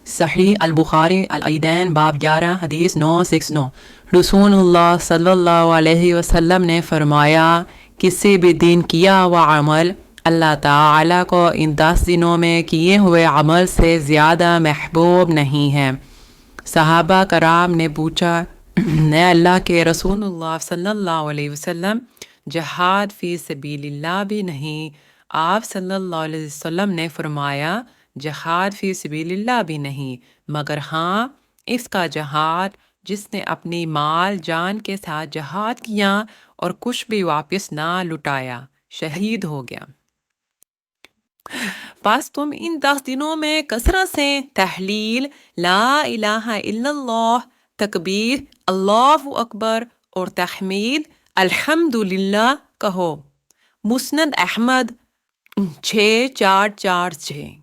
सही अल बुखारी अल ईदैन बाब 11 हदीस 969। रसूलुल्लाह सल्लल्लाहु अलैहि वसल्लम ने फरमाया, किसी भी दिन किया हुआ अमल अल्लाह ताला को इन 10 दिनों में किए हुए अमल से ज़्यादा महबूब नहीं है। सहाबा कराम ने पूछा, ने अल्लाह के रसूलुल्लाह सल्लल्लाहु अलैहि वसल्लम, जहाद फ़ी सबीलिल्लाह भी नहीं? आप सल्लल्लाहु अलैहि वसल्लम ने फरमाया, जहाद फ़ी सबीलिल्लाह भी नहीं, मगर हाँ इसका जहाद जिसने अपनी माल जान के साथ जहाद किया और कुछ भी वापस ना लुटाया, शहीद हो गया। बस तुम इन 10 दिनों में कसरत से तहलील, ला इलाहा इल्लल्लाह, तकबीर, अल्लाहु अकबर और तहमीद, अल्हम्दुलिल्लाह कहो। मुस्नद अहमद 6446।